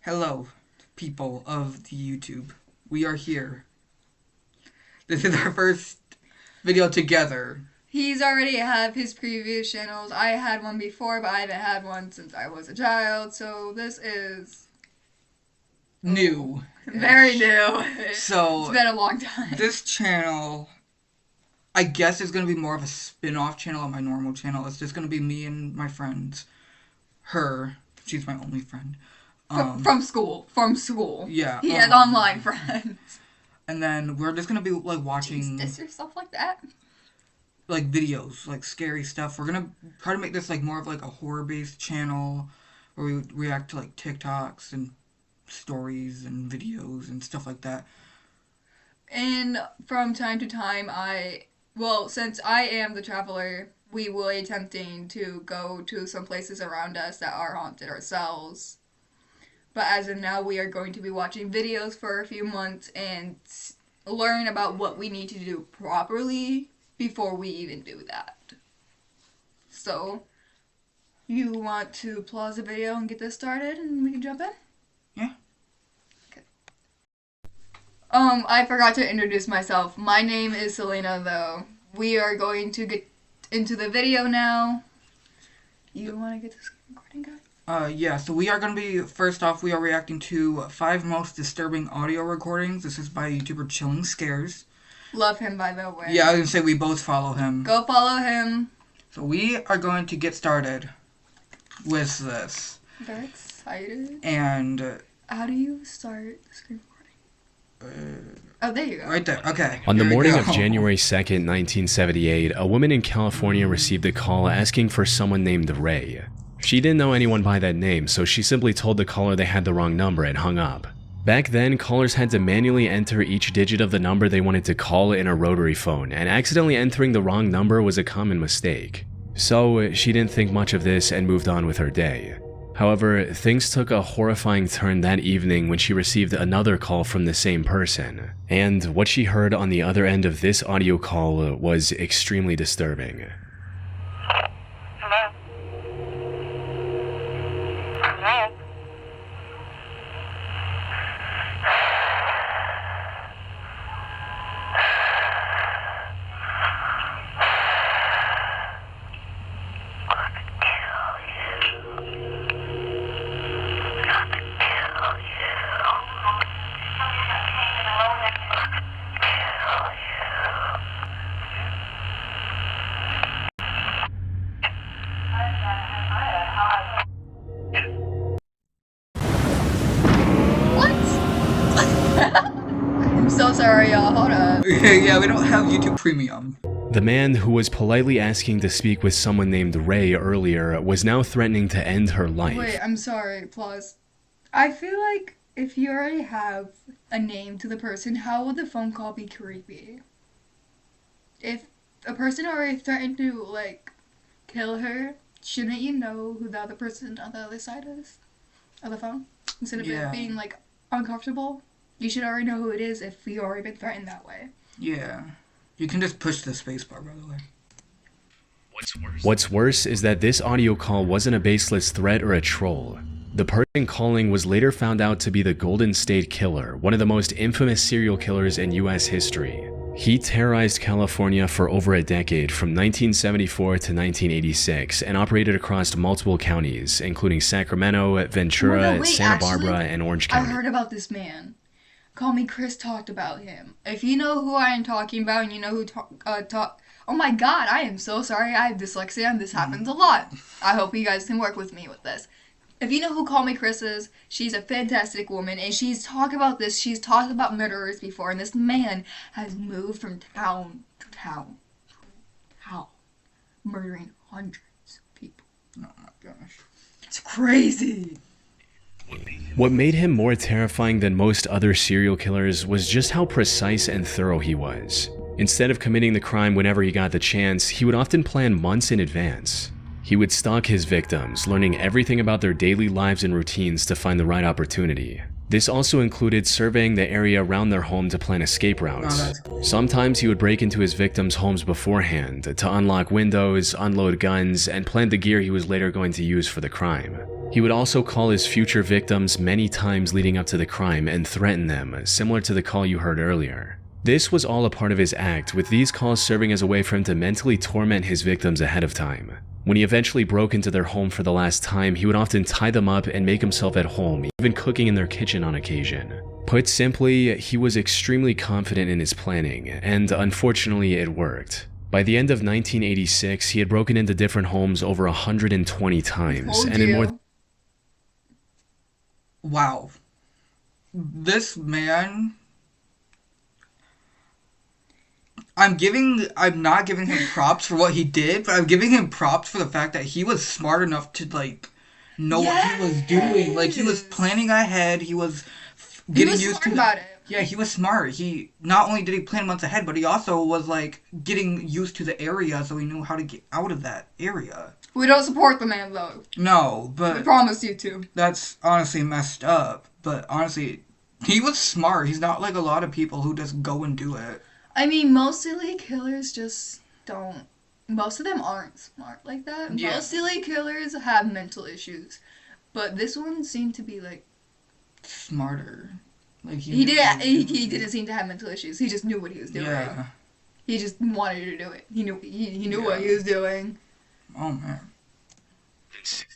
Hello, people of the YouTube. We are here. This is our first video together. He's already had his previous channels. I had one before, but I haven't had one since I was a child, so this is New. very new. So, it's been a long time. This channel, I guess, is going to be more of a spin-off channel of my normal channel. It's just going to be me and my friends. Her. She's my only friend. From school. Yeah. He has online friends. And then we're just gonna be like watching. Jeez, or stuff like that. Like videos, like scary stuff. We're gonna try to make this like more of like a horror-based channel, where we react to like TikToks and stories and videos and stuff like that. And from time to time, since I am the traveler, we will be attempting to go to some places around us that are haunted ourselves. But as of now, we are going to be watching videos for a few months and learn about what we need to do properly before we even do that. So, you want to pause the video and get this started and we can jump in? Yeah. Okay. I forgot to introduce myself. My name is Selena, though. We are going to get into the video now. You want to get this recording, guys? Yeah, so we are going to be, first off, we are reacting to 5 most disturbing audio recordings. This is by YouTuber Chilling Scares. Love him, by the way. Yeah, I was going to say we both follow him. Go follow him. So we are going to get started with this. Very excited. And... how do you start the screen recording? Oh, there you go. Right there, okay. On the Here we morning go. of January 2nd, 1978, a woman in California received a call asking for someone named Ray. She didn't know anyone by that name, so she simply told the caller they had the wrong number and hung up. Back then, callers had to manually enter each digit of the number they wanted to call in a rotary phone, and accidentally entering the wrong number was a common mistake. So, she didn't think much of this and moved on with her day. However, things took a horrifying turn that evening when she received another call from the same person. And what she heard on the other end of this audio call was extremely disturbing. Hello? Hello? I'm so sorry, y'all. Hold up. Yeah, we don't have YouTube Premium. The man who was politely asking to speak with someone named Ray earlier was now threatening to end her life. Wait, I'm sorry. Pause. I feel like if you already have a name to the person, how would the phone call be creepy? If a person already threatened to, kill her, shouldn't you know who the other person on the other side is? Of the phone? Instead of it being, uncomfortable? You should already know who it is if you already been threatened that way. Yeah. You can just push the spacebar, by the way. What's worse is that this audio call wasn't a baseless threat or a troll. The person calling was later found out to be the Golden State Killer, one of the most infamous serial killers in US history. He terrorized California for over a decade from 1974 to 1986 and operated across multiple counties, including Sacramento, Ventura, Santa Barbara, and Orange County. I heard about this man. Call Me Chris talked about him. If you know who I am talking about and you know who oh my god, I am so sorry. I have dyslexia and this happens a lot. I hope you guys can work with me with this. If you know who Call Me Chris is, she's a fantastic woman and she's talked about this. She's talked about murderers before and this man has moved from town to town. Murdering hundreds of people. Oh my gosh. It's crazy. What made him more terrifying than most other serial killers was just how precise and thorough he was. Instead of committing the crime whenever he got the chance, he would often plan months in advance. He would stalk his victims, learning everything about their daily lives and routines to find the right opportunity. This also included surveying the area around their home to plan escape routes. Oh, that's cool. Sometimes he would break into his victims' homes beforehand to unlock windows, unload guns, and plant the gear he was later going to use for the crime. He would also call his future victims many times leading up to the crime and threaten them, similar to the call you heard earlier. This was all a part of his act, with these calls serving as a way for him to mentally torment his victims ahead of time. When he eventually broke into their home for the last time, he would often tie them up and make himself at home, even cooking in their kitchen on occasion. Put simply, he was extremely confident in his planning, and unfortunately it worked. By the end of 1986, he had broken into different homes over 120 times, and in more Wow. This man, I'm not giving him props for what he did, but I'm giving him props for the fact that he was smart enough to like know what he was doing. Like he was planning ahead. He was getting used to about it. Yeah, he was smart. He not only did he plan months ahead, but he also was like getting used to the area, so he knew how to get out of that area. We don't support the man though. No, We but promised you to. that's honestly messed up. But honestly, he was smart. He's not like a lot of people who just go and do it. I mean, most serial killers just don't. Most of them aren't smart like that. Yeah. Most serial killers have mental issues, but this one seemed to be like Smarter. Like he knew did. what he was He doing. didn't seem to have mental issues. He just knew what he was doing. Yeah. He just wanted to do it. He knew. He knew Yeah. what he was doing. Oh man.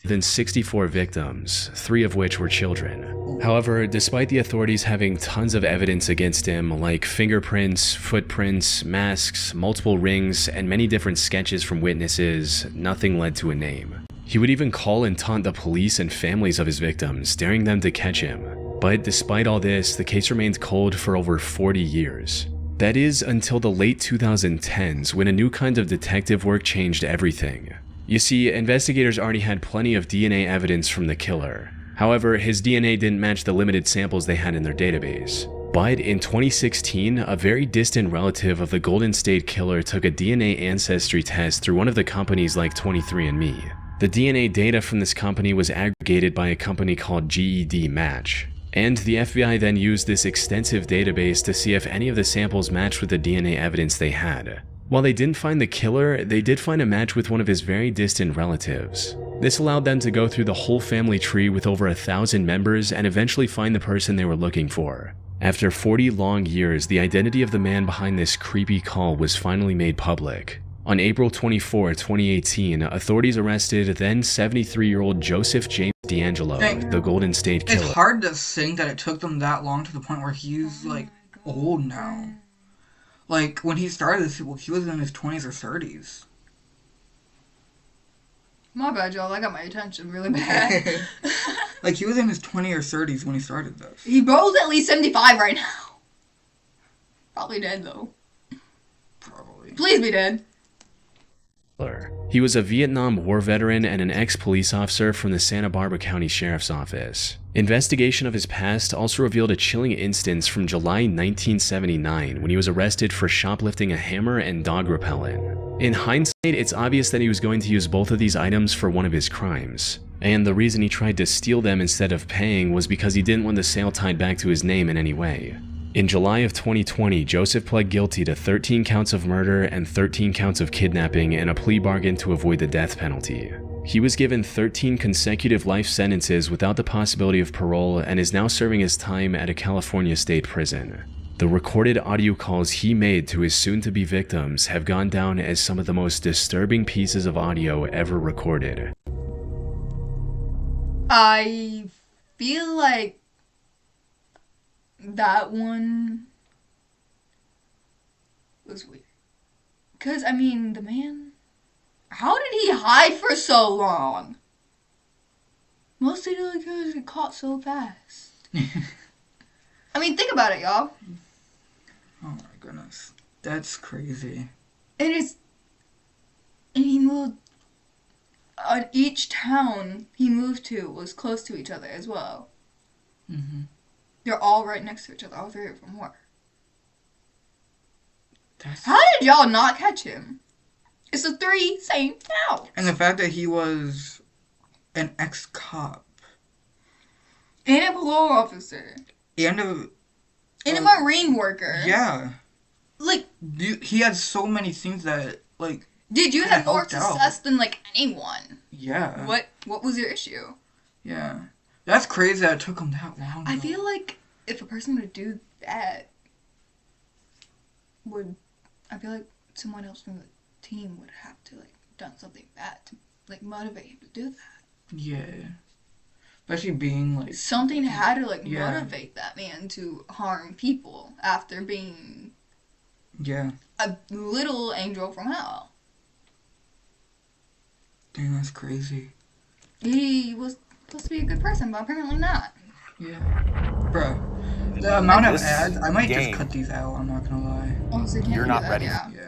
than 64 victims, 3 of which were children. However, despite the authorities having tons of evidence against him, like fingerprints, footprints, masks, multiple rings, and many different sketches from witnesses, nothing led to a name. He would even call and taunt the police and families of his victims, daring them to catch him. But despite all this, the case remained cold for over 40 years. That is, until the late 2010s, when a new kind of detective work changed everything. You see, investigators already had plenty of DNA evidence from the killer. However, his DNA didn't match the limited samples they had in their database. But in 2016, a very distant relative of the Golden State Killer took a DNA ancestry test through one of the companies like 23andMe. The DNA data from this company was aggregated by a company called GED Match. And the FBI then used this extensive database to see if any of the samples matched with the DNA evidence they had. While they didn't find the killer, they did find a match with one of his very distant relatives. This allowed them to go through the whole family tree with over 1,000 members and eventually find the person they were looking for. After 40 long years, the identity of the man behind this creepy call was finally made public. On April 24, 2018, authorities arrested then 73-year-old Joseph James D'Angelo, Dang. the Golden State Killer. It's hard to think that it took them that long to the point where he's like old now. Like when he started this, he was in his 20s or 30s. My bad, y'all. I got my attention really bad. Like he was in his 20s or 30s when he started this. He bro's at least 75 right now. Probably dead though. Probably. Please be dead. He was a Vietnam War veteran and an ex-police officer from the Santa Barbara County Sheriff's Office. Investigation of his past also revealed a chilling instance from July 1979 when he was arrested for shoplifting a hammer and dog repellent. In hindsight, it's obvious that he was going to use both of these items for one of his crimes. And the reason he tried to steal them instead of paying was because he didn't want the sale tied back to his name in any way. In July of 2020, Joseph pled guilty to 13 counts of murder and 13 counts of kidnapping in a plea bargain to avoid the death penalty. He was given 13 consecutive life sentences without the possibility of parole and is now serving his time at a California state prison. The recorded audio calls he made to his soon-to-be victims have gone down as some of the most disturbing pieces of audio ever recorded. I feel like that one was weird. Because, I mean, the man, how did he hide for so long? Most serial killers get caught so fast. I mean, think about it, y'all. Oh my goodness. That's crazy. And he moved, each town he moved to was close to each other as well. Mm-hmm. They're all right next to each other, all 3 of them were. That's... How did y'all not catch him? It's the 3 same town. And the fact that he was an ex-cop. And a parole officer. And And a marine worker. yeah. Like, He had so many things that, like, did you kinda have more helped out. success than, like, anyone? yeah. What was your issue? Yeah. That's crazy that it took him that long. I though. feel like if a person were to do that, I feel like someone else from the team would have to, like, done something bad to, like, motivate him to do that. Yeah. Especially being, like... Something had to, like, Yeah. motivate that man to harm people after being Yeah. a little angel from hell. Dang, that's crazy. He was supposed to be a good person, but apparently not. Yeah. Bruh. The amount of This ads, I might just game- cut these out, I'm not gonna lie. Also, can't You're do not that, ready. Yeah. Yeah.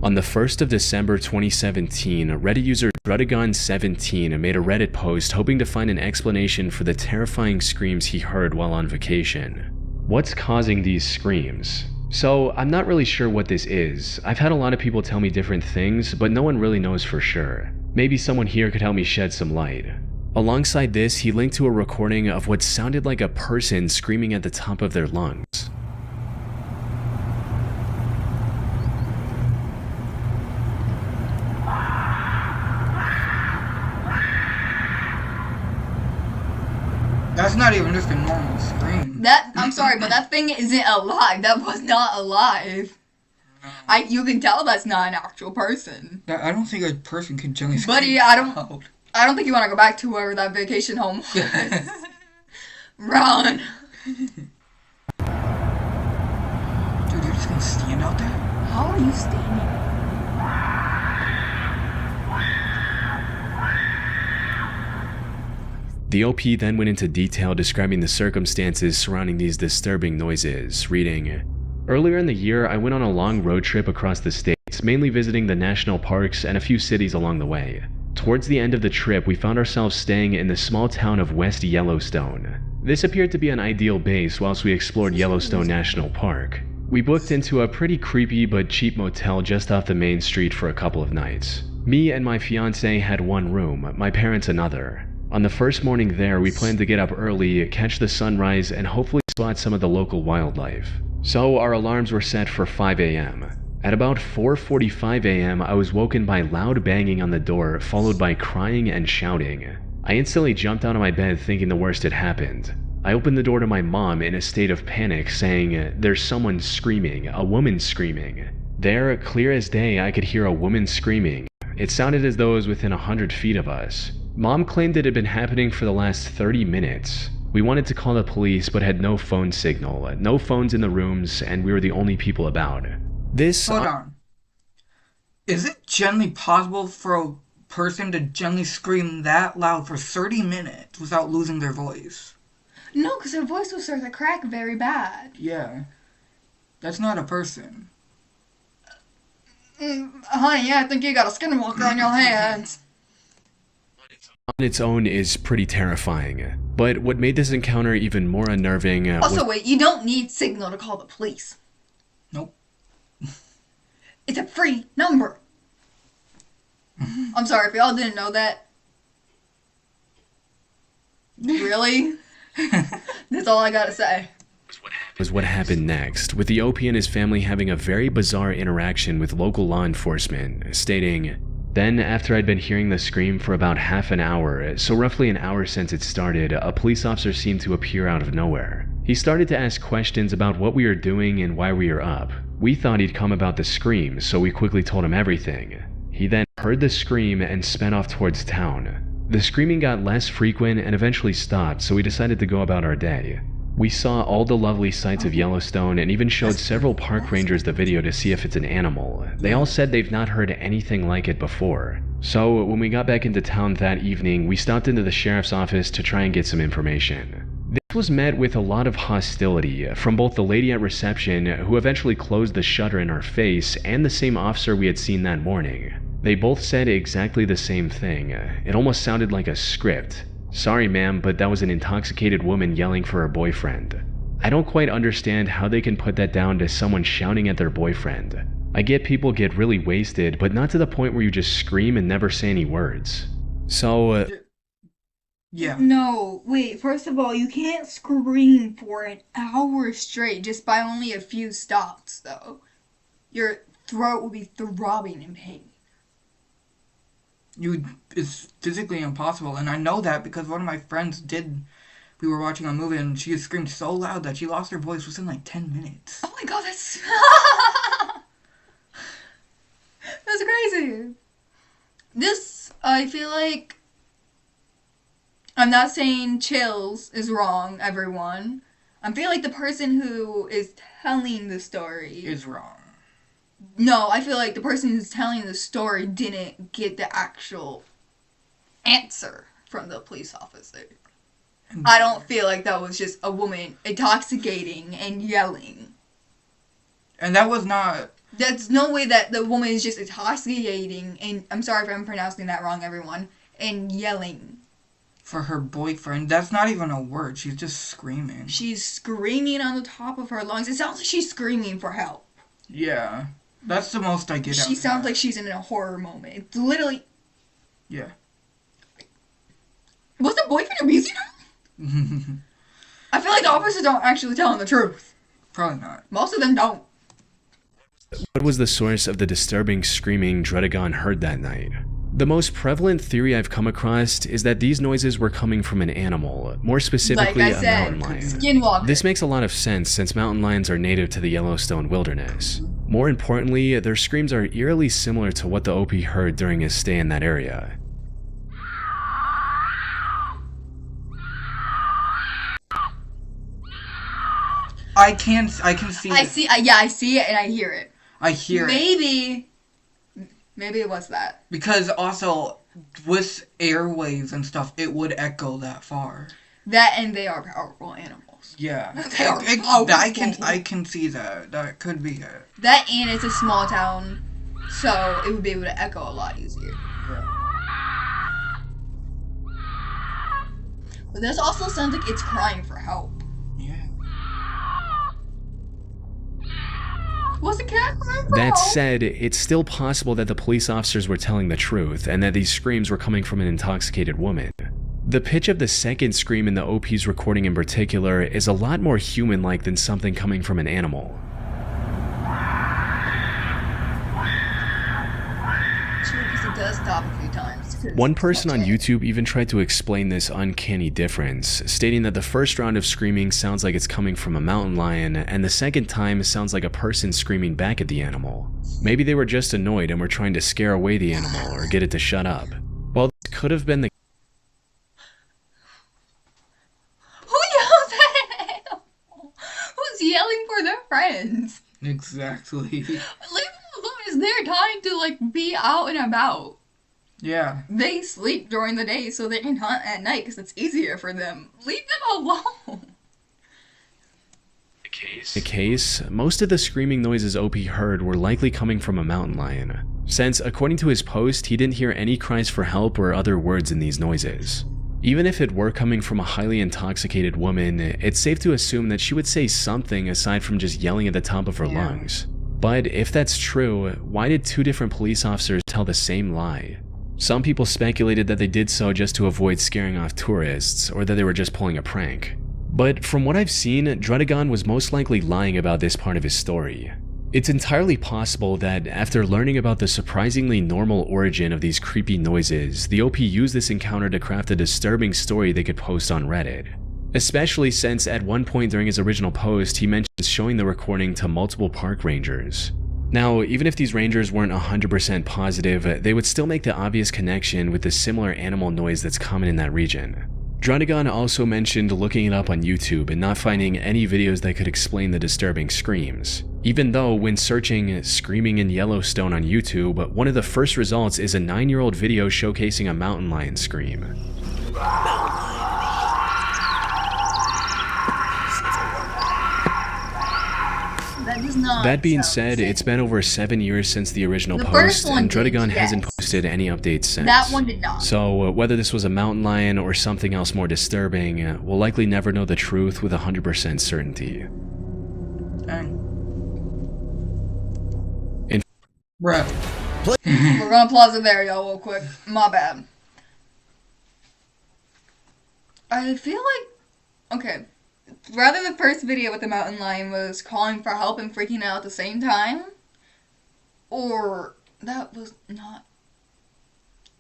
On the 1st of December 2017, Reddit user Drudagon17 made a Reddit post hoping to find an explanation for the terrifying screams he heard while on vacation. What's causing these screams? So, I'm not really sure what this is. I've had a lot of people tell me different things, but no one really knows for sure. Maybe someone here could help me shed some light. Alongside this, he linked to a recording of what sounded like a person screaming at the top of their lungs. That's not even just a normal scream. I'm sorry, but that thing isn't alive. That was not alive. You can tell that's not an actual person. I don't think a person can generally scream Buddy, I don't loud. I don't think you want to go back to wherever that vacation home was. Run. Dude, you're just gonna stand out there? How are you standing? The OP then went into detail describing the circumstances surrounding these disturbing noises, reading, "Earlier in the year, I went on a long road trip across the states, mainly visiting the national parks and a few cities along the way. Towards the end of the trip, we found ourselves staying in the small town of West Yellowstone. This appeared to be an ideal base whilst we explored Yellowstone National Park. We booked into a pretty creepy but cheap motel just off the main street for a couple of nights. Me and my fiance had one room, my parents another. On the first morning there, we planned to get up early, catch the sunrise, and hopefully spot some of the local wildlife. So our alarms were set for 5 a.m. At about 4:45 a.m., I was woken by loud banging on the door, followed by crying and shouting. I instantly jumped out of my bed thinking the worst had happened. I opened the door to my mom in a state of panic, saying, "There's someone screaming, a woman screaming." There, clear as day, I could hear a woman screaming. It sounded as though it was within 100 feet of us. Mom claimed it had been happening for the last 30 minutes. We wanted to call the police but had no phone signal, no phones in the rooms, and we were the only people about. This... Hold on. Is it generally possible for a person to generally scream that loud for 30 minutes without losing their voice? No, because her voice will start to crack very bad. Yeah. That's not a person. Honey, yeah, I think you got a skinwalker on your hands. On its own is pretty terrifying, but what made this encounter even more unnerving Also, wait, you don't need signal to call the police. Nope. It's a free number. I'm sorry if y'all didn't know that. Really? That's all I gotta say. was what happened next, with the OP and his family having a very bizarre interaction with local law enforcement, stating, "Then, after I'd been hearing the scream for about half an hour, so roughly an hour since it started, a police officer seemed to appear out of nowhere. He started to ask questions about what we were doing and why we were up. We thought he'd come about the scream, so we quickly told him everything. He then heard the scream and sped off towards town. The screaming got less frequent and eventually stopped, so we decided to go about our day. We saw all the lovely sights of Yellowstone and even showed several park rangers the video to see if it's an animal. They all said they've not heard anything like it before. So when we got back into town that evening, we stopped into the sheriff's office to try and get some information. This was met with a lot of hostility from both the lady at reception, who eventually closed the shutter in our face, and the same officer we had seen that morning. They both said exactly the same thing. It almost sounded like a script. "Sorry ma'am, but that was an intoxicated woman yelling for her boyfriend." I don't quite understand how they can put that down to someone shouting at their boyfriend. I get people get really wasted, but not to the point where you just scream and never say any words. So, Yeah. No, wait, first of all, you can't scream for an hour straight just by only a few stops, though. Your throat will be throbbing in pain. It's physically impossible, and I know that because one of my friends did. We were watching a movie, and she screamed so loud that she lost her voice within like 10 minutes. Oh my god, that's. That's crazy. This, I feel like. I'm not saying chills is wrong, everyone. I feel like the person who is telling the story Is wrong. No, I feel like the person who's telling the story didn't get the actual answer from the police officer. I don't feel like that was just a woman intoxicating and yelling. And that was not. That's no way that the woman is just intoxicating and I'm sorry if I'm pronouncing that wrong, everyone, and yelling. For her boyfriend. That's not even a word. She's just screaming. She's screaming on the top of her lungs. It sounds like she's screaming for help. Yeah. That's the most I get out She of sounds that. like she's in a horror moment. It's literally. Yeah. Was the boyfriend abusing her? I feel like the officers don't actually tell him the truth. Probably not. Most of them don't. What was the source of the disturbing screaming Dredagon heard that night? The most prevalent theory I've come across is that these noises were coming from an animal, more specifically Like I a said, mountain lion. Skinwalker. This makes a lot of sense since mountain lions are native to the Yellowstone wilderness. More importantly, their screams are eerily similar to what the OP heard during his stay in that area. I can see I it. see. I see it and I hear it. I hear it. Maybe it was that. Because also, with airwaves and stuff, it would echo that far. That and they are powerful animals. Yeah. They are powerful. I can see that. That could be it. That and it's a small town, so it would be able to echo a lot easier. But this also sounds like it's crying for help. Yeah. Was the cat crying for That help? said, it's still possible that the police officers were telling the truth and that these screams were coming from an intoxicated woman. The pitch of the second scream in the OP's recording in particular is a lot more human-like than something coming from an animal. True, because it does stop a few times. One person on YouTube even tried to explain this uncanny difference, stating that the first round of screaming sounds like it's coming from a mountain lion, and the second time sounds like a person screaming back at the animal. Maybe they were just annoyed and were trying to scare away the animal or get it to shut up. Well, this could have been the Who yells at an animal? Who's yelling for their friends? Exactly. Leave them alone. It's their time to like be out and about. Yeah. They sleep during the day so they can hunt at night because it's easier for them. Leave them alone. The case, most of the screaming noises OP heard were likely coming from a mountain lion, since according to his post, he didn't hear any cries for help or other words in these noises. Even if it were coming from a highly intoxicated woman, it's safe to assume that she would say something aside from just yelling at the top of her lungs. But if that's true, why did two different police officers tell the same lie? Some people speculated that they did so just to avoid scaring off tourists, or that they were just pulling a prank. But from what I've seen, Dredagon was most likely lying about this part of his story. It's entirely possible that after learning about the surprisingly normal origin of these creepy noises, the OP used this encounter to craft a disturbing story they could post on Reddit. Especially since at one point during his original post, he mentions showing the recording to multiple park rangers. Now, even if these rangers weren't 100% positive, they would still make the obvious connection with the similar animal noise that's common in that region. Dredagon also mentioned looking it up on YouTube and not finding any videos that could explain the disturbing screams. Even though when searching "screaming in Yellowstone" on YouTube, one of the first results is a 9-year-old video showcasing a mountain lion scream. That being said, it's been over 7 years since the original post, and Dredagon hasn't posted any updates since. That one did not. So whether this was a mountain lion or something else more disturbing, we'll likely never know the truth with 100% certainty. Dang. In- Bruh. We're gonna pause it there, y'all, real quick. My bad. I feel like, okay, rather the first video with the mountain lion was calling for help and freaking out at the same time, or that was not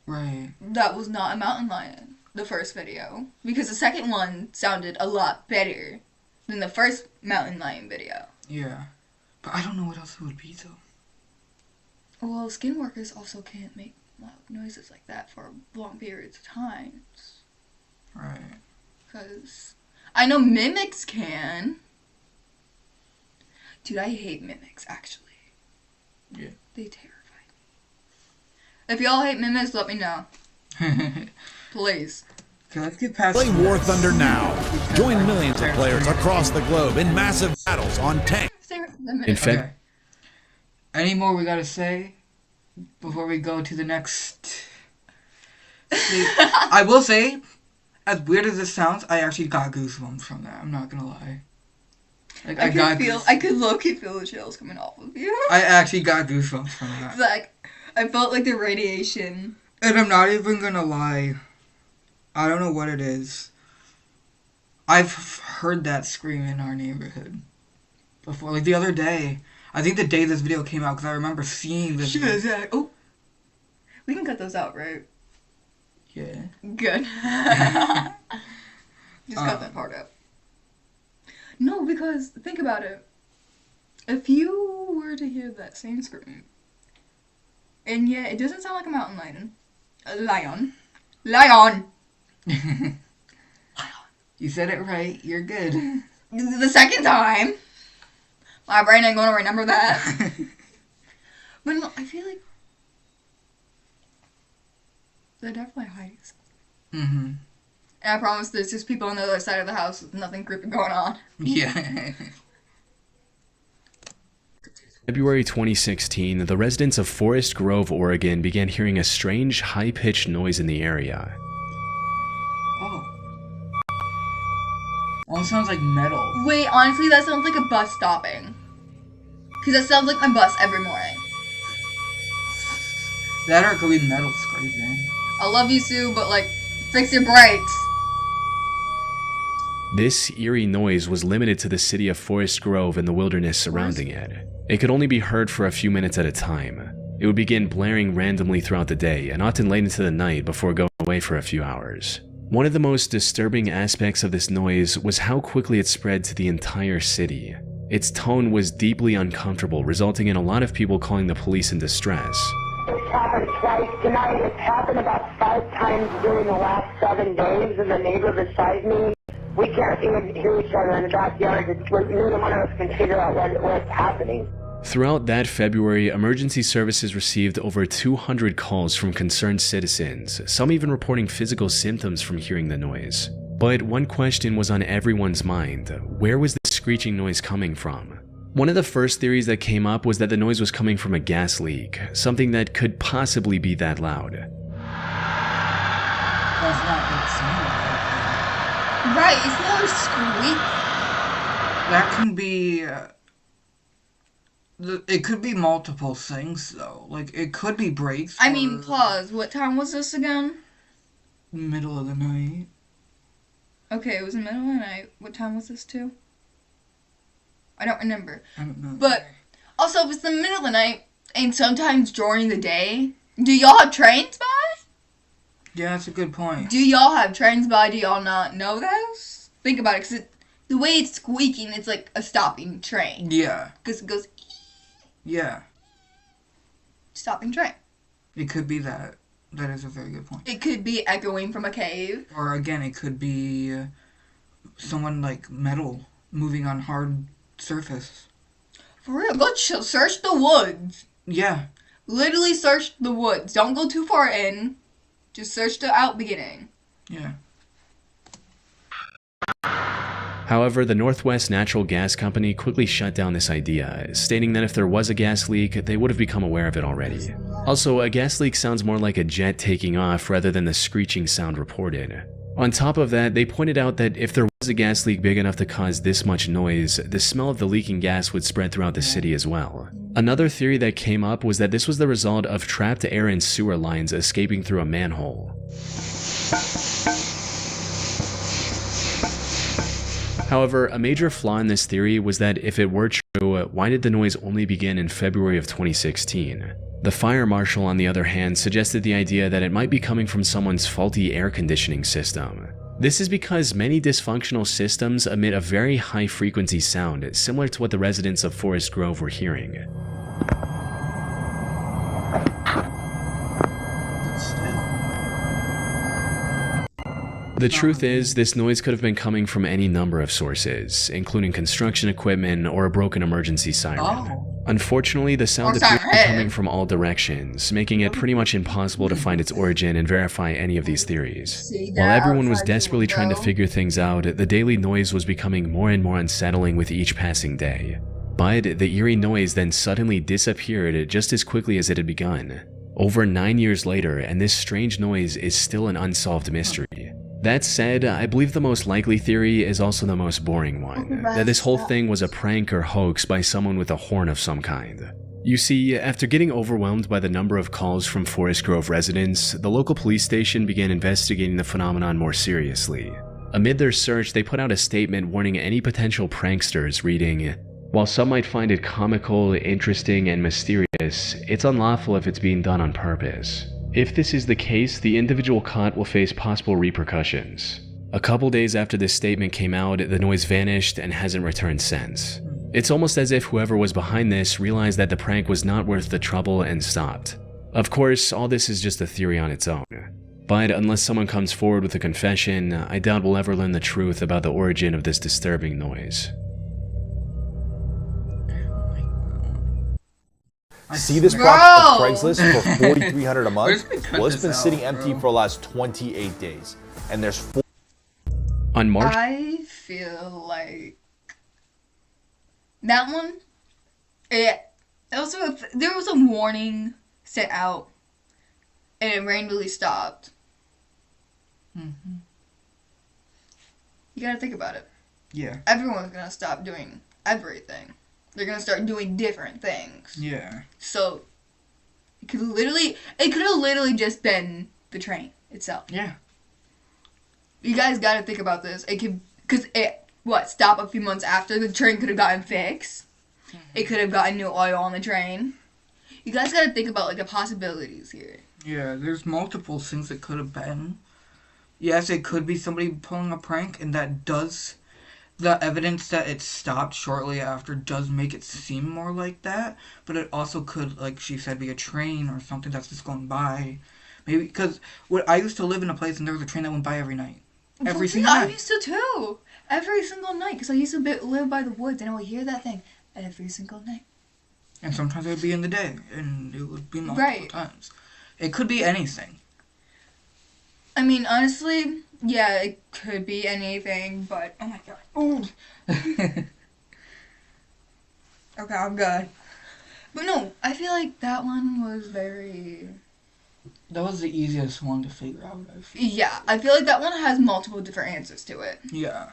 Right. a mountain lion, the first video, because the second one sounded a lot better than the first mountain lion video. Yeah. But I don't know what else it would be though. Well, skinwalkers also can't make loud noises like that for long periods of time. Right. Because I know mimics can. Dude, I hate mimics, actually. Yeah. They terrify me. If y'all hate mimics, let me know. Please. Okay, let's get past Play War Thunder now. Join millions of players across the globe in massive battles on tanks. In fact, Okay. Any more we gotta say before we go to the next? See, I will say, as weird as this sounds, I actually got goosebumps from that. I'm not gonna lie. Like I could low-key feel the chills coming off of you. I actually got goosebumps from that. Like, I felt like the radiation. And I'm not even gonna lie. I don't know what it is. I've heard that scream in our neighborhood before. Like the other day. I think the day this video came out, because I remember seeing this. Oh. We can cut those out, right? Yeah. Good. Just cut that part out. No, because think about it. If you were to hear that same scream, and yeah, it doesn't sound like a mountain lion. Lion. You said it right. You're good. The second time, my brain ain't gonna remember that. But no, I feel like they're definitely hiding something. Mm-hmm. And I promise there's just people on the other side of the house with nothing creepy going on. Yeah. February 2016, the residents of Forest Grove, Oregon began hearing a strange, high-pitched noise in the area. Oh. Almost sounds like metal. Wait, honestly, that sounds like a bus stopping. Because that sounds like my bus every morning. That or it could be metal scraping. I love you, Sue, but like, fix your brakes. This eerie noise was limited to the city of Forest Grove and the wilderness surrounding it. It could only be heard for a few minutes at a time. It would begin blaring randomly throughout the day and often late into the night before going away for a few hours. One of the most disturbing aspects of this noise was how quickly it spread to the entire city. Its tone was deeply uncomfortable, resulting in a lot of people calling the police in distress. It's happened twice tonight. It's happened about 5 times during the last 7 days in the neighbor beside me. We can't even hear each other in the backyard. Neither one of us can figure out what's happening. Throughout that February, emergency services received over 200 calls from concerned citizens, some even reporting physical symptoms from hearing the noise. But one question was on everyone's mind: where was this screeching noise coming from? One of the first theories that came up was that the noise was coming from a gas leak, something that could possibly be that loud. That's not what it sounds like. Right, it's not a squeak. That can be... it could be multiple things, though. Like, it could be brakes. I mean, pause. What time was this again? Middle of the night. Okay, it was in the middle of the night. What time was this too? I don't remember. I don't know. But also, if it's the middle of the night and sometimes during the day, do y'all have trains by? Yeah, that's a good point. Do y'all have trains by? Do y'all not know this? Think about it, because the way it's squeaking, it's like a stopping train. Yeah. Because it goes, Yeah. stopping train. It could be that. That is a very good point. It could be echoing from a cave. Or again, it could be someone like metal moving on hard surface. For real, go search the woods. Yeah. Literally search the woods. Don't go too far in. Just search the out beginning. Yeah. However, the Northwest Natural Gas Company quickly shut down this idea, stating that if there was a gas leak, they would have become aware of it already. Also, a gas leak sounds more like a jet taking off rather than the screeching sound reported. On top of that, they pointed out that if there was a gas leak big enough to cause this much noise, the smell of the leaking gas would spread throughout the city as well. Another theory that came up was that this was the result of trapped air and sewer lines escaping through a manhole. However, a major flaw in this theory was that if it were true, why did the noise only begin in February of 2016? The fire marshal, on the other hand, suggested the idea that it might be coming from someone's faulty air conditioning system. This is because many dysfunctional systems emit a very high frequency sound, similar to what the residents of Forest Grove were hearing. The truth is, this noise could have been coming from any number of sources, including construction equipment or a broken emergency siren. Oh. Unfortunately, the sound appears to be coming from all directions, making it pretty much impossible to find its origin and verify any of these theories. While everyone was desperately trying to figure things out, the daily noise was becoming more and more unsettling with each passing day. But the eerie noise then suddenly disappeared just as quickly as it had begun. Over 9 years later, and this strange noise is still an unsolved mystery. That said, I believe the most likely theory is also the most boring one, that this whole thing was a prank or hoax by someone with a horn of some kind. You see, after getting overwhelmed by the number of calls from Forest Grove residents, the local police station began investigating the phenomenon more seriously. Amid their search, they put out a statement warning any potential pranksters, reading, "While some might find it comical, interesting, and mysterious, it's unlawful if it's being done on purpose. If this is the case, the individual caught will face possible repercussions." A couple days after this statement came out, the noise vanished and hasn't returned since. It's almost as if whoever was behind this realized that the prank was not worth the trouble and stopped. Of course, all this is just a theory on its own. But unless someone comes forward with a confession, I doubt we'll ever learn the truth about the origin of this disturbing noise. See this Bro! property on Craigslist for $4,300 a month? Where's me cut Well, it's this been out, sitting empty bro? for the last 28 days, and there's On March I feel like that one. There was a warning sent out, and it randomly stopped. Mm-hmm. You gotta think about it. Yeah. Everyone's gonna stop doing everything. They're gonna start doing different things. Yeah. So it could have literally just been the train itself. Yeah. You guys gotta think about this. It could, cause it stop a few months after the train could have gotten fixed. It could have gotten new oil on the train. You guys gotta think about like the possibilities here. Yeah, there's multiple things it could have been. Yes, it could be somebody pulling a prank, and that does... The evidence that it stopped shortly after does make it seem more like that, but it also could, like she said, be a train or something that's just going by. Maybe, because I used to live in a place and there was a train that went by every night. Every single I night. used to too. Every single night, because I used to live by the woods, and I would hear that thing every single night. And sometimes it would be in the day, and it would be multiple times. It could be anything. I mean, honestly, yeah, it could be anything, but oh my god. Ooh. Okay, I'm good. But no, I feel like that one was very... That was the easiest one to figure out, I feel. Yeah, I feel like that one has multiple different answers to it. Yeah.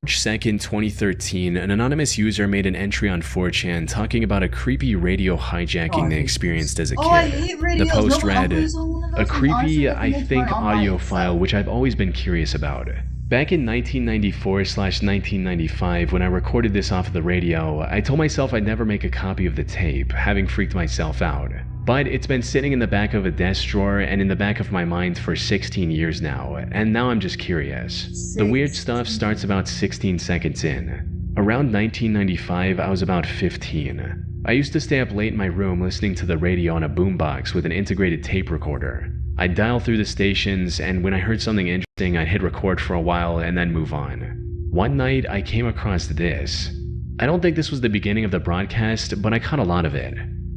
March 2nd, 2013, an anonymous user made an entry on 4chan talking about a creepy radio hijacking they experienced as a kid. Oh, I hate radios. The post No, read, always on one of "A those, and creepy, honestly, I can think, turn on by audio itself." file which I've always been curious about. Back in 1994/1995, when I recorded this off of the radio, I told myself I'd never make a copy of the tape, having freaked myself out. But it's been sitting in the back of a desk drawer and in the back of my mind for 16 years now, and now I'm just curious. The weird stuff starts about 16 seconds in. Around 1995, I was about 15. I used to stay up late in my room listening to the radio on a boombox with an integrated tape recorder. I'd dial through the stations, and when I heard something interesting, I'd hit record for a while and then move on. One night, I came across this. I don't think this was the beginning of the broadcast, but I caught a lot of it.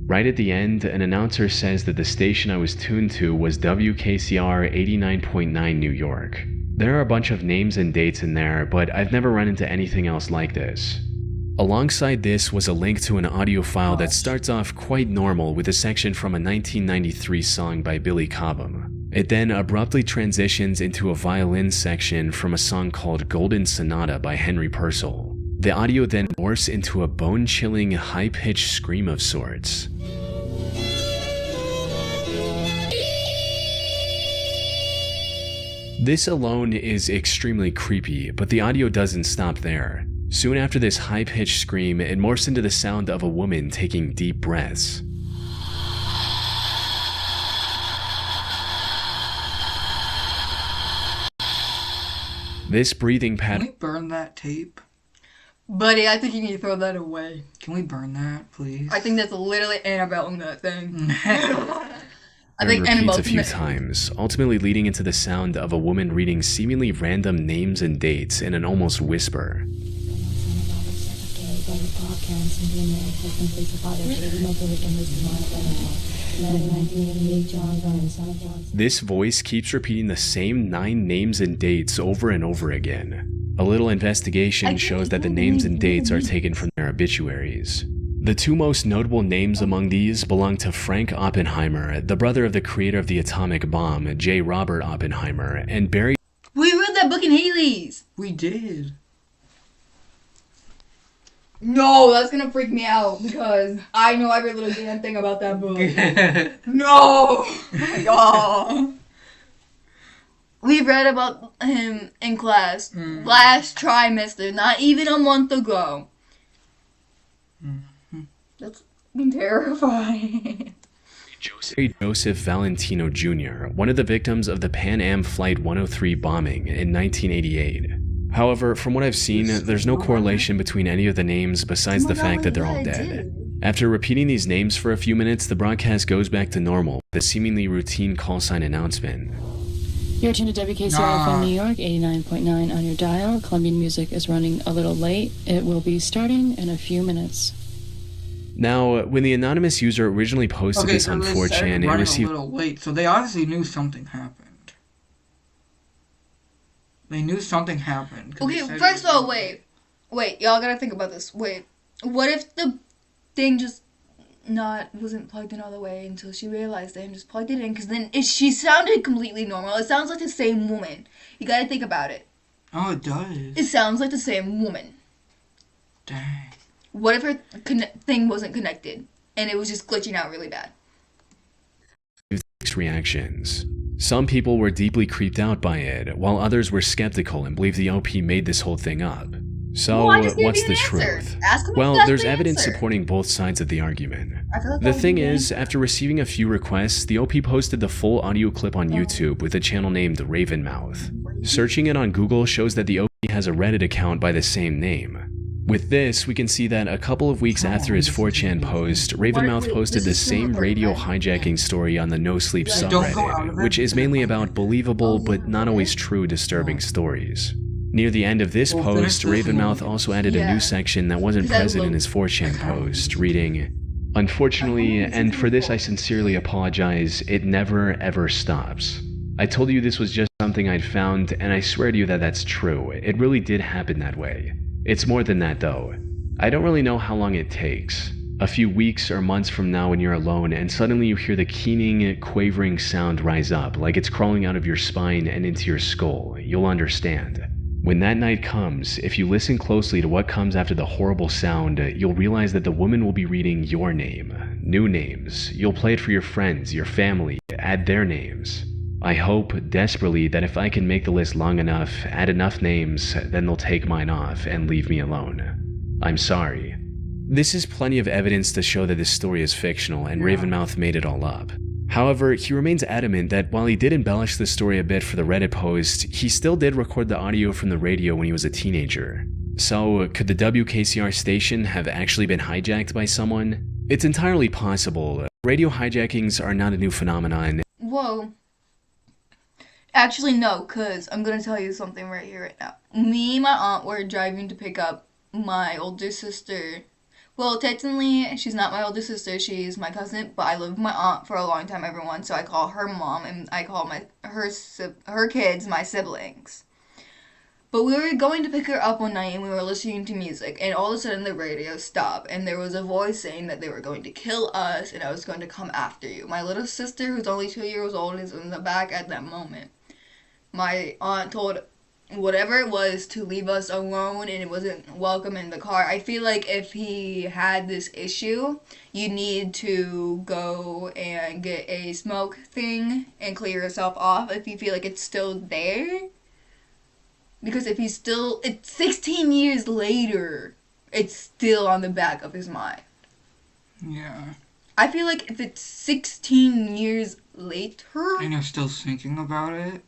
Right at the end, an announcer says that the station I was tuned to was WKCR 89.9 New York. There are a bunch of names and dates in there, but I've never run into anything else like this. Alongside this was a link to an audio file that starts off quite normal with a section from a 1993 song by Billy Cobham. It then abruptly transitions into a violin section from a song called Golden Sonata by Henry Purcell. The audio then morphs into a bone-chilling, high-pitched scream of sorts. This alone is extremely creepy, but the audio doesn't stop there. Soon after this high-pitched scream, it morphs into the sound of a woman taking deep breaths. This breathing Can pattern. we burn that tape? Buddy, I think you need to throw that away. Can we burn that, please? I think that's literally Annabelle in that thing. I think repeats Annabelle's a few times, ultimately leading into the sound of a woman reading seemingly random names and dates in an almost whisper. This voice keeps repeating the same 9 names and dates over and over again. A little investigation shows that the names and dates are taken from their obituaries. The 2 most notable names among these belong to Frank Oppenheimer, the brother of the creator of the atomic bomb, J. Robert Oppenheimer, and Barry. We read that book in Haley's. We did. No, that's gonna freak me out because I know every little damn thing about that book. No! Oh. We read about him in class last trimester, not even a month ago. That's terrifying. Joseph Valentino Jr., one of the victims of the Pan Am Flight 103 bombing in 1988. However, from what I've seen, there's no correlation between any of the names besides the fact that they're all dead. After repeating these names for a few minutes, the broadcast goes back to normal, with a seemingly routine call sign announcement. You're tuned to WKCR from New York, 89.9 on your dial. Colombian music is running a little late. It will be starting in a few minutes. Now, when the anonymous user originally posted this on 4chan, it received a little late, so they obviously knew something happened. They knew something happened. Okay, first of all, wait, y'all gotta think about this. Wait, what if the thing just wasn't plugged in all the way until she realized it and just plugged it in? Because then she sounded completely normal. It sounds like the same woman. You gotta think about it. Oh, it does. It sounds like the same woman. Dang. What if her thing wasn't connected and it was just glitching out really bad? mixed reactions. Some people were deeply creeped out by it, while others were skeptical and believed the OP made this whole thing up. So, what's the truth? Well, there's evidence supporting both sides of the argument. The thing is, after receiving a few requests, the OP posted the full audio clip on YouTube with a channel named Ravenmouth. Searching it on Google shows that the OP has a Reddit account by the same name. With this, we can see that a couple of weeks after his 4chan post, Ravenmouth posted the same radio hijacking story on the No Sleep subreddit, which is mainly about believable but not always true disturbing stories. Near the end of this post, Ravenmouth also added a new section that wasn't present in his 4chan post, reading, "Unfortunately, and for this I sincerely apologize, it never ever stops. I told you this was just something I'd found, and I swear to you that that's true. It really did happen that way. It's more than that though. I don't really know how long it takes. A few weeks or months from now when you're alone and suddenly you hear the keening, quavering sound rise up like it's crawling out of your spine and into your skull, you'll understand. When that night comes, if you listen closely to what comes after the horrible sound, you'll realize that the woman will be reading your name, new names. You'll play it for your friends, your family, add their names. I hope, desperately, that if I can make the list long enough, add enough names, then they'll take mine off and leave me alone. I'm sorry." This is plenty of evidence to show that this story is fictional and Ravenmouth made it all up. However, he remains adamant that while he did embellish the story a bit for the Reddit post, he still did record the audio from the radio when he was a teenager. So, could the WKCR station have actually been hijacked by someone? It's entirely possible. Radio hijackings are not a new phenomenon. Whoa. Actually, no, because I'm going to tell you something right here, right now. Me and my aunt were driving to pick up my older sister. Well, technically, she's not my older sister, she's my cousin, but I lived with my aunt for a long time, everyone, so I call her mom, and I call her kids my siblings. But we were going to pick her up one night, and we were listening to music, and all of a sudden the radio stopped, and there was a voice saying that they were going to kill us, and I was going to come after you. My little sister, who's only 2 years old, is in the back at that moment. My aunt told whatever it was to leave us alone and it wasn't welcome in the car. I feel like if he had this issue, you need to go and get a smoke thing and clear yourself off if you feel like it's still there. Because if he's still, it's 16 years later, it's still on the back of his mind. Yeah. I feel like if it's 16 years later, And you're still thinking about it.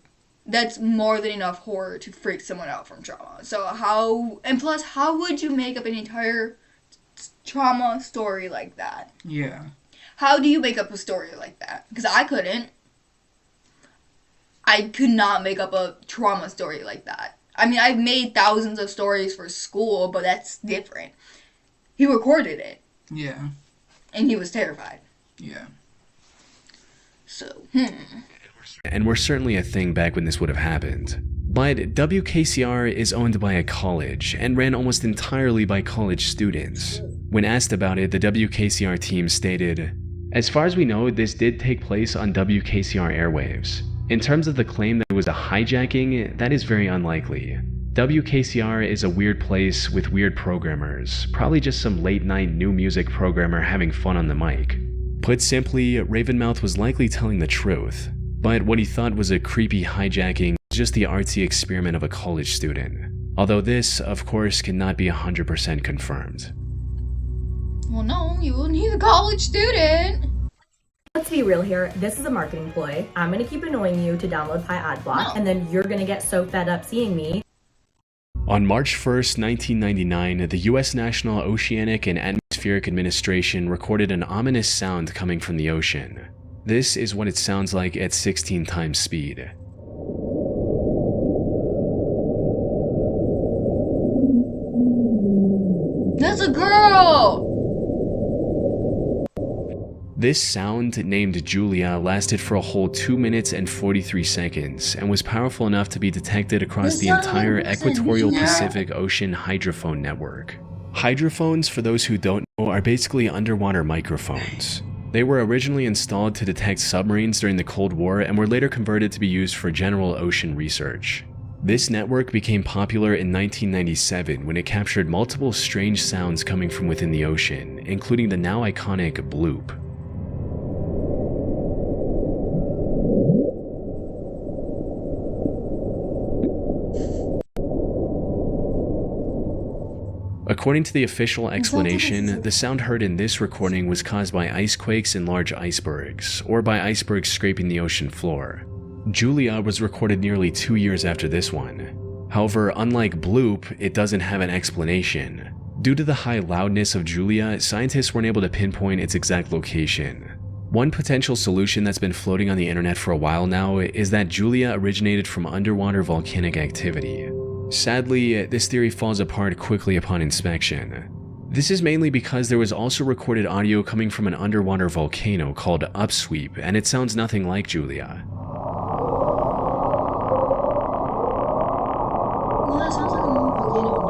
that's more than enough horror to freak someone out from trauma. So how would you make up an entire trauma story like that? Yeah. How do you make up a story like that? Because I couldn't. I could not make up a trauma story like that. I mean, I've made thousands of stories for school, but that's different. He recorded it, Yeah. and he was terrified. Yeah. So, And were certainly a thing back when this would have happened. But WKCR is owned by a college and ran almost entirely by college students. When asked about it, the WKCR team stated, "As far as we know, this did take place on WKCR airwaves. In terms of the claim that it was a hijacking, that is very unlikely. WKCR is a weird place with weird programmers, probably just some late-night new music programmer having fun on the mic." Put simply, Ravenmouth was likely telling the truth, but what he thought was a creepy hijacking was just the artsy experiment of a college student. Although this, of course, cannot be 100% confirmed. well, no, you wouldn't. He's a college student. Let's be real here. This is a marketing ploy. I'm gonna keep annoying you to download Pi Adblock, and then you're gonna get so fed up seeing me. On March 1st, 1999, the U.S. National Oceanic and Atmospheric Administration recorded an ominous sound coming from the ocean. This is what it sounds like at 16 times speed. That's a girl. This sound, named Julia, lasted for a whole 2 minutes and 43 seconds and was powerful enough to be detected across the entire equatorial Pacific Ocean hydrophone network. Hydrophones, for those who don't know, are basically underwater microphones. They were originally installed to detect submarines during the Cold War and were later converted to be used for general ocean research. This network became popular in 1997 when it captured multiple strange sounds coming from within the ocean, including the now iconic bloop. According to the official explanation, the sound heard in this recording was caused by ice quakes and large icebergs, or by icebergs scraping the ocean floor. Julia was recorded nearly 2 years after this one. However, unlike bloop, it doesn't have an explanation. Due to the high loudness of Julia, scientists weren't able to pinpoint its exact location. One potential solution that's been floating on the internet for a while now is that Julia originated from underwater volcanic activity. Sadly, this theory falls apart quickly upon inspection. This is mainly because there was also recorded audio coming from an underwater volcano called Upsweep, and it sounds nothing like Julia. Well, that sounds like a normal volcano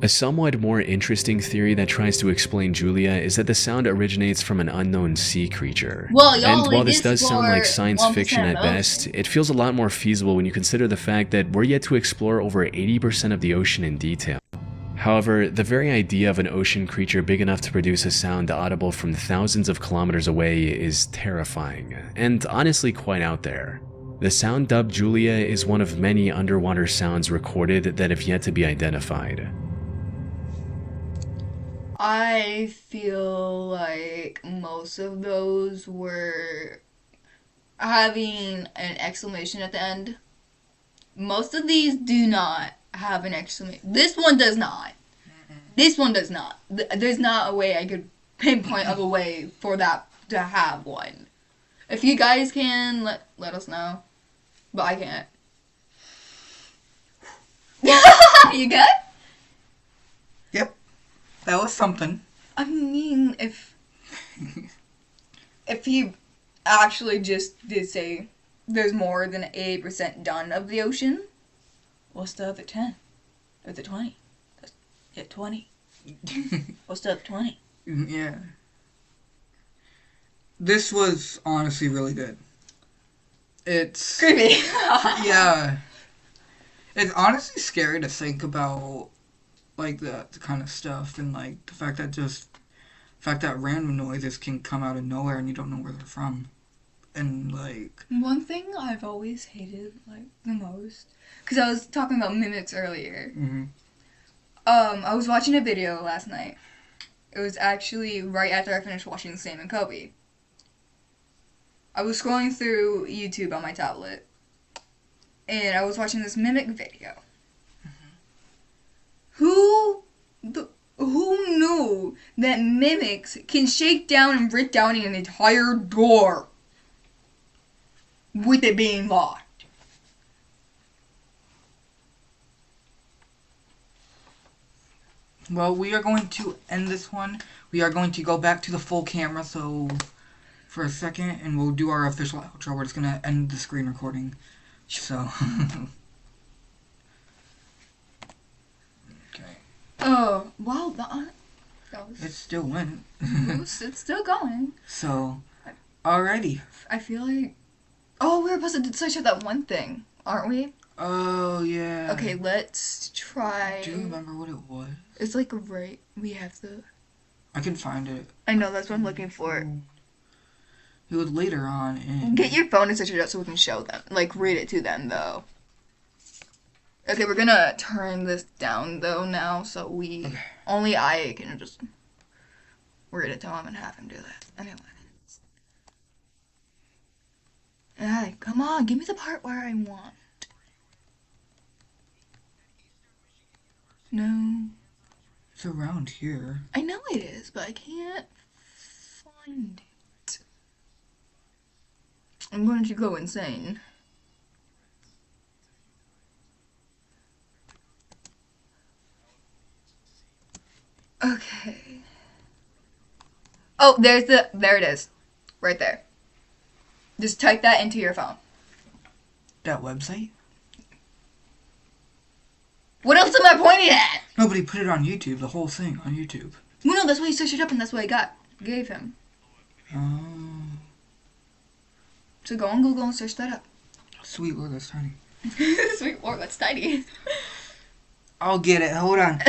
A somewhat more interesting theory that tries to explain Julia is that the sound originates from an unknown sea creature. Well, y'all and while this just does sound like for science 1% fiction at of best, it feels a lot more feasible when you consider the fact that we're yet to explore over 80% of the ocean in detail. However, the very idea of an ocean creature big enough to produce a sound audible from thousands of kilometers away is terrifying, and honestly quite out there. The sound dubbed Julia is one of many underwater sounds recorded that have yet to be identified. I feel like most of those were having an exclamation at the end. Most of these do not have an exclamation. This one does not. This one does not. There's not a way I could pinpoint of a way for that to have one. If you guys can, let us know. But I can't. You good? Yep. That was something. I mean, if he actually just did say there's more than 80% done of the ocean, what's the other 10? Or the 20? Yeah, 20. What's the other 20? Yeah. This was honestly really good. It's Creepy. yeah. It's honestly scary to think about, like, the kind of stuff, and like the fact that random noises can come out of nowhere and you don't know where they're from, and like. One thing I've always hated, like, the most, because I was talking about mimics earlier. Mm-hmm. I was watching a video last night. It was actually right after I finished watching Sam and Kobe. I was scrolling through YouTube on my tablet, and I was watching this mimic video. Who knew that mimics can shake down and break down an entire door with it being locked? Well, we are going to end this one. We are going to go back to the full camera, so for a second, and we'll do our official outro. We're just gonna end the screen recording. So. Okay. Oh, wow, that was... It still went. It's still going. So, alrighty. I feel like... Oh, we were supposed to search out that one thing, aren't we? Oh, yeah. Okay, let's try... Do you remember what it was? It's like right... We have the... I can find it. I know, that's what I'm looking for. It was later on in... Get your phone and search it out so we can show them. Like, read it to them, though. Okay, we're gonna turn this down, though, now, so we... Okay. Only I can just read it to him and have him do that. Anyway. Alright, come on, give me the part where I want. No. It's around here. I know it is, but I can't find it. I'm going to go insane. Okay. Oh, there it is. Right there. Just type that into your phone. That website? What else am I pointing at? Nobody put it on YouTube, the whole thing on YouTube. Well, no, that's why he searched it up and that's what I gave him. Oh. So go on Google and search that up. Sweet Lord, that's tiny. Sweet Lord, that's tiny. I'll get it, hold on.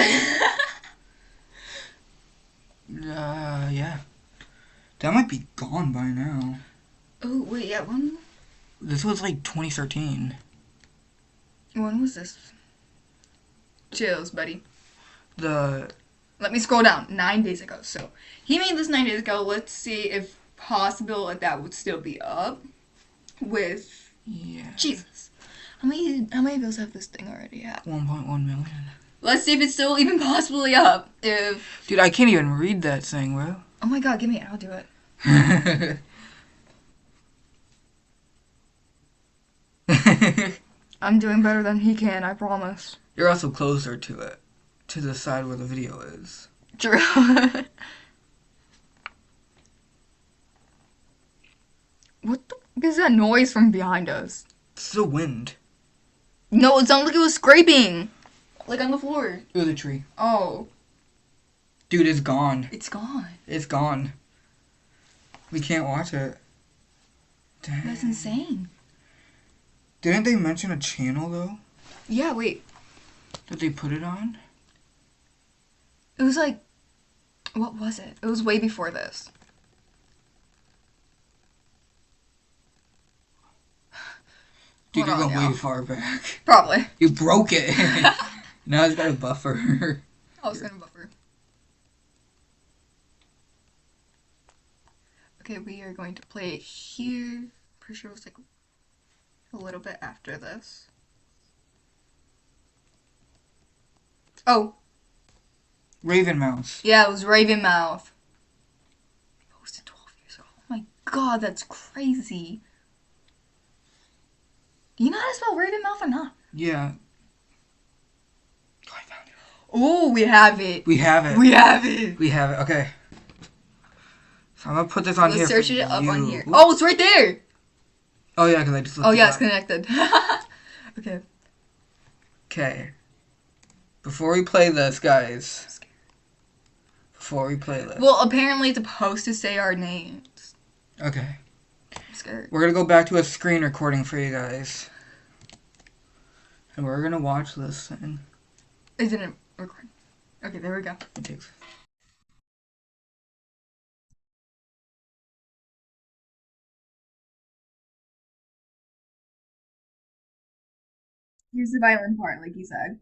Yeah. That might be gone by now. Oh, wait, yeah, when This was like 2013. was this? Chills, buddy. The... Let me scroll down. 9 days ago. So, he made this 9 days ago. Let's see if possible if that would still be up with... Yeah. Jesus. How many bills have this thing already had? 1.1 million. Let's see if it's still even possibly up. If... Dude, I can't even read that thing, bro. Oh my god, give me it. I'll do it. I'm doing better than he can, I promise. You're also closer to it. To the side where the video is. True. What the fuck is that noise from behind us? It's the wind. No, it sounded like it was scraping. Like on the floor. It was a tree. Oh. Dude, it's gone. It's gone. It's gone. We can't watch it. Dang. That's insane. Didn't they mention a channel, though? Yeah, wait. That they put it on? It was like... What was it? It was way before this. Dude, Hold you're on, going y'all. way far back. Probably. You broke it. Now it's got a buffer. I was gonna buffer. Okay, we are going to play it here. Pretty sure it was like a little bit after this. Oh, Raven Mouse. yeah, it was Ravenmouth. Posted 12 years ago. Oh my god, that's crazy. Do you know how to spell Ravenmouth or not? Yeah. Oh, I found it. Oh, we have it. We have it. We have it. We have it. Okay. So I'm gonna put this on here. Let's search for it up on you. here. Ooh. Oh, it's right there. Oh yeah, because I just looked Oh it yeah, up. it's connected. Okay. Okay. Before we play this, guys. Before we play this. Well, apparently it's supposed to say our names. Okay. scared. We're gonna go back to a screen recording for you guys. And we're gonna watch this thing. It didn't record. Okay, there we go. It takes... Here's the violin part, like you said.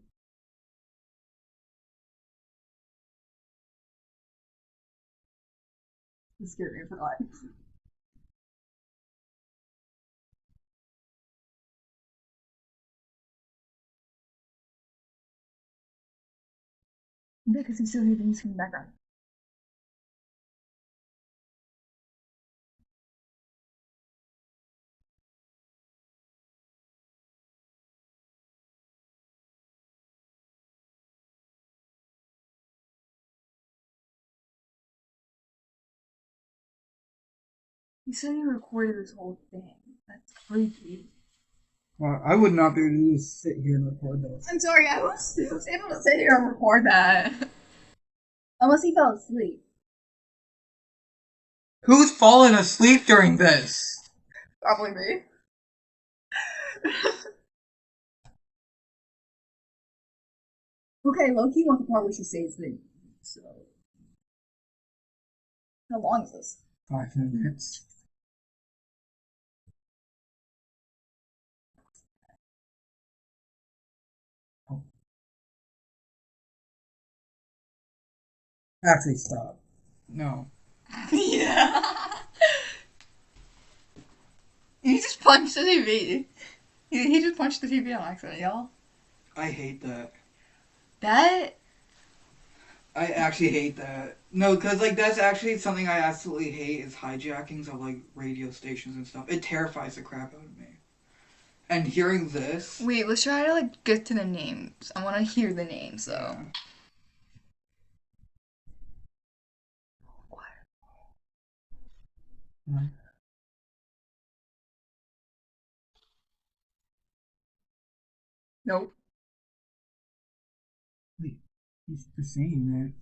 It scared me, I forgot. Yeah, because you still hear things from the background. You said you recorded this whole thing. That's creepy. Well, I would not be able to just sit here and record this. I'm sorry, I was able to sit here and record that. Unless he fell asleep. Who's fallen asleep during this? Probably me. Okay, Loki wants the part where she saves me. So. How long is this? 5 minutes. Oh. Actually, stop. No. Yeah. He just punched the TV. He just punched the TV on accident, y'all. I hate that. That? I actually hate that. No, because, like, that's actually something I absolutely hate is hijackings of, like, radio stations and stuff. It terrifies the crap out of me. And hearing this... Wait, let's try to, like, get to the names. I want to hear the names, though. Yeah. Nope. Wait, he's the same, man.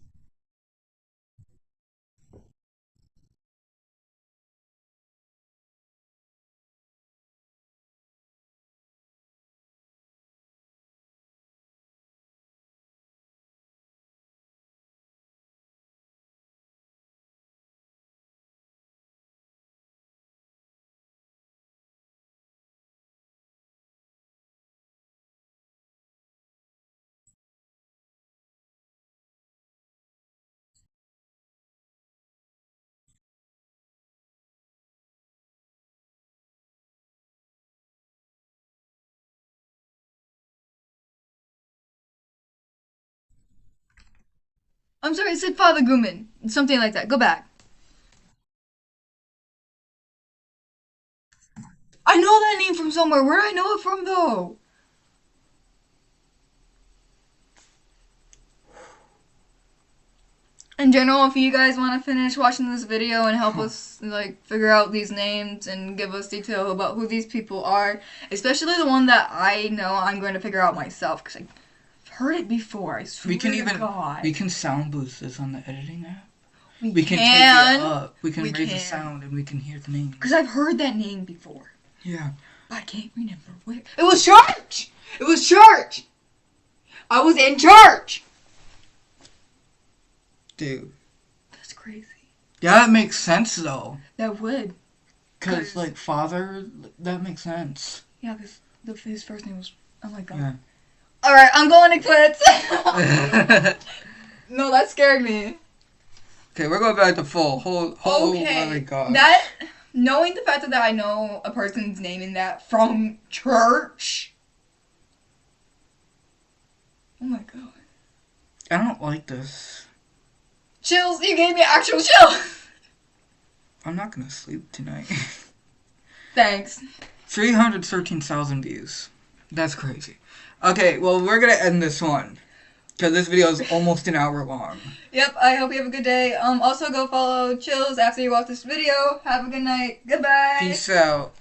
I'm sorry, it said Father Guman. Something like that. Go back. I know that name from somewhere. Where do I know it from, though? In general, if you guys want to finish watching this video and help us, like, figure out these names and give us detail about who these people are, especially the one that I know I'm going to figure out myself, because I've heard it before, I swear to God. We can sound boost this on the editing app. We can take it up. We can raise the sound and we can hear the name. Because I've heard that name before. Yeah. But I can't remember where. It was church! It was church! I was in church! Dude. That's crazy. Yeah, that makes sense, though. That would. Because, like, father, that makes sense. Yeah, because his first name was... Oh my god. Yeah. Alright, I'm going to quit. No, that scared me. Okay, we're going back to full. Oh my god. That... Knowing the fact that I know a person's name in that from church... Oh my god. I don't like this. Chills, you gave me actual chills! I'm not gonna sleep tonight. Thanks. 313,000 views. That's crazy. Okay, well, we're gonna end this one. Because this video is almost an hour long. Yep, I hope you have a good day. Also, go follow Chills after you watch this video. Have a good night. Goodbye. Peace out.